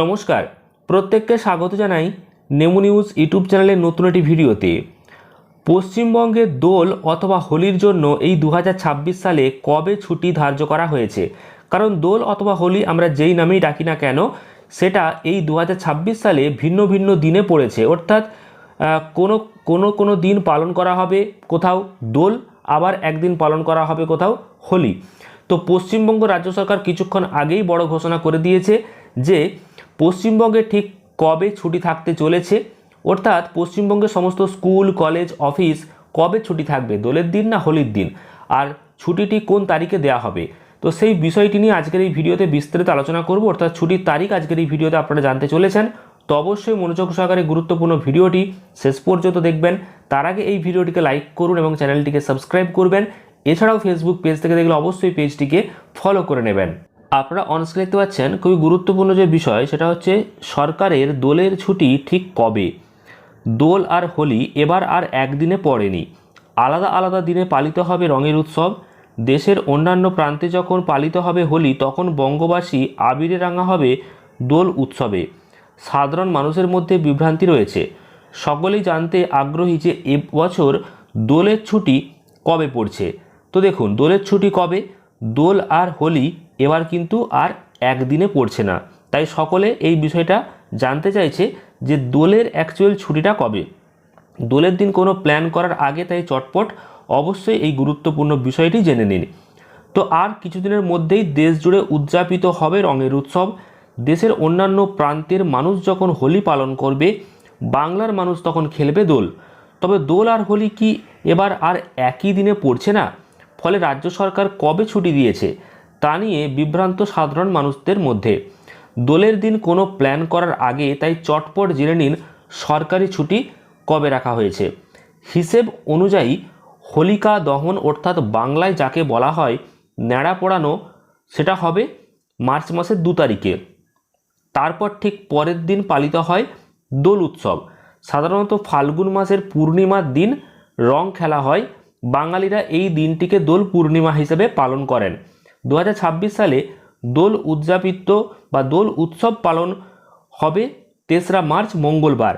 নমস্কার, প্রত্যেককে স্বাগত জানাই নেমু নিউজ ইউটিউব চ্যানেলের নতুন একটি ভিডিওতে। পশ্চিমবঙ্গে দোল অথবা হোলির জন্য এই 2026 সালে কবে ছুটি ধার্য করা হয়েছে? কারণ দোল অথবা হোলি আমরা যেই নামেই ডাকি না কেন, সেটা এই 2026 সালে ভিন্ন ভিন্ন দিনে পড়েছে। অর্থাৎ কোনো কোনো কোনো দিন পালন করা হবে কোথাও দোল, আবার একদিন পালন করা হবে কোথাও হোলি। তো পশ্চিমবঙ্গ রাজ্য সরকার কিছুক্ষণ আগেই বড় ঘোষণা করে দিয়েছে যে পশ্চিমবঙ্গে ঠিক কবে ছুটি থাকতে চলেছে, অর্থাৎ পশ্চিমবঙ্গের সমস্ত স্কুল কলেজ অফিস কবে ছুটি থাকবে, দোলের দিন না হোলির দিন, আর ছুটিটি কোন তারিখে দেওয়া হবে। তো সেই বিষয়টি নিয়ে আজকের এই ভিডিওতে বিস্তারিত আলোচনা করব। অর্থাৎ ছুটির তারিখ আজকের এই ভিডিওতে আপনারা জানতে চলেছেন। তো অবশ্যই মনোযোগ সহকারে গুরুত্বপূর্ণ ভিডিওটি শেষ পর্যন্ত দেখবেন। তার আগে এই ভিডিওটিকে লাইক করুন এবং চ্যানেলটিকে সাবস্ক্রাইব করবেন। এছাড়াও ফেসবুক পেজ থেকে দেখলে অবশ্যই পেজটিকে ফলো করে নেবেন। আপনারা অনস্ক্রিনে দেখতে পাচ্ছেন খুবই গুরুত্বপূর্ণ যে বিষয়, সেটা হচ্ছে সরকারের দোলের ছুটি ঠিক কবে। দোল আর হোলি এবার আর একদিনে পড়েনি, আলাদা আলাদা দিনে পালিত হবে রঙের উৎসব। দেশের অন্যান্য প্রান্তে যখন পালিত হবে হোলি, তখন বঙ্গবাসী আবিরে রাঙা হবে দোল উৎসবে। সাধারণ মানুষের মধ্যে বিভ্রান্তি রয়েছে। সকলেই জানতে আগ্রহী যে এবছর দোলের ছুটি কবে পড়ছে। তো দেখুন, দোলের ছুটি কবে, দোল আর হোলি এবার কিন্তু আর একদিনে পড়ছে না। তাই সকলে এই বিষয়টা জানতে চাইছে যে দোলের অ্যাকচুয়াল ছুটিটা কবে। দোলের দিন কোনো প্ল্যান করার আগে তাই চটপট অবশ্যই এই গুরুত্বপূর্ণ বিষয়টি জেনে নিন। তো আর কিছুদিনের মধ্যেই দেশ জুড়ে উদযাপিত হবে রঙের উৎসব। দেশের অন্যান্য প্রান্তের মানুষ যখন হোলি পালন করবে, বাংলার মানুষ তখন খেলবে দোল। তবে দোল আর হোলি কি এবার আর একই দিনে পড়ছে না? ফলে রাজ্য সরকার কবে ছুটি দিয়েছে তা নিয়ে বিভ্রান্ত সাধারণ মানুষদের মধ্যে। দোলের দিন কোনো প্ল্যান করার আগে তাই চটপট জেনে নিন সরকারি ছুটি কবে রাখা হয়েছে। হিসেব অনুযায়ী হোলিকা দহন, অর্থাৎ বাংলায় যাকে বলা হয় ন্যাড়া পোড়ানো, সেটা হবে মার্চ মাসের 2 তারিখে। তারপর ঠিক পরের দিন পালিত হয় দোল উৎসব। সাধারণত ফাল্গুন মাসের পূর্ণিমার দিন রং খেলা হয়। বাঙালিরা এই দিনটিকে দোল পূর্ণিমা হিসেবে পালন করেন। 2026 সালে দোল উদযাপিত বা দোল উৎসব পালন হবে 3রা মার্চ মঙ্গলবার,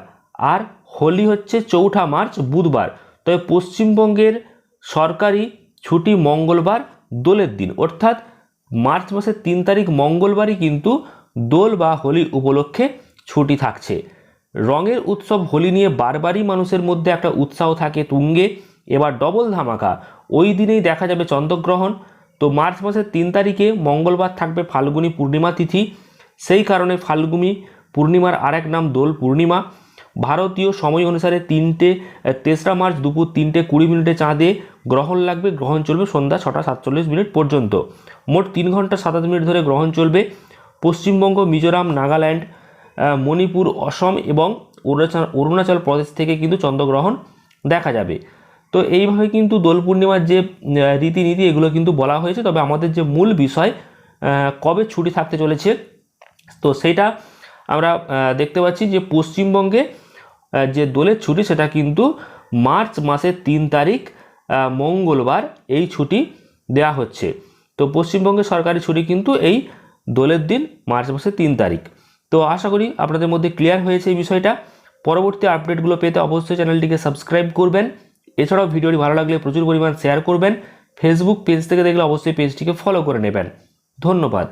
আর হোলি হচ্ছে 4ঠা মার্চ বুধবার। তবে পশ্চিমবঙ্গের সরকারি ছুটি মঙ্গলবার দোলের দিন, অর্থাৎ মার্চ মাসের 3 তারিখ মঙ্গলবারই কিন্তু দোল বা হোলি উপলক্ষে ছুটি থাকছে। রঙের উৎসব হোলি নিয়ে বারবারই মানুষের মধ্যে একটা উৎসাহ থাকে তুঙ্গে। এবার ডবল ধামাকা, ওই দিনেই দেখা যাবে চন্দ্রগ্রহণ। তো মার্চ মাসের 3 তারিখে মঙ্গলবার থাকবে ফাল্গুনী পূর্ণিমা তিথি। সেই কারণে ফাল্গুনী পূর্ণিমার আরেক নাম দোল পূর্ণিমা। ভারতীয় সময় অনুসারে 3রা মার্চ দুপুর 3:20 চাঁদে গ্রহণ লাগবে। গ্রহণ চলবে সন্ধ্যা 6টা 47 পর্যন্ত। মোট 3 ঘন্টা 27 মিনিট ধরে গ্রহণ চলবে। পশ্চিমবঙ্গ, মিজোরাম, নাগাল্যান্ড, মণিপুর, অসম এবং অরুণাচল প্রদেশ থেকে কিন্তু চন্দ্রগ্রহণ দেখা যাবে। তো এইভাবে কিন্তু দোল পূর্ণিমার যে রীতিনীতি এগুলো কিন্তু বলা হয়েছে। তবে আমাদের যে মূল বিষয় কবে ছুটি থাকতে চলেছে, তো সেটা আমরা দেখতে পাচ্ছি যে পশ্চিমবঙ্গে যে দোলের ছুটি সেটা কিন্তু মার্চ মাসের 3 তারিখ মঙ্গলবার এই ছুটি দেওয়া হচ্ছে। তো পশ্চিমবঙ্গের সরকারি ছুটি কিন্তু এই দোলের দিন মার্চ মাসের 3 তারিখ। তো আশা করি আপনাদের মধ্যে ক্লিয়ার হয়েছে এই বিষয়টা। পরবর্তী আপডেটগুলো পেতে অবশ্যই চ্যানেলটিকে সাবস্ক্রাইব করবেন। এছাড়াও ভিডিওটি ভালো লাগলে প্রচুর পরিমাণ শেয়ার করবেন। ফেসবুক পেজ থেকে দেখলে অবশ্যই পেজটিকে ফলো করে নেবেন। ধন্যবাদ।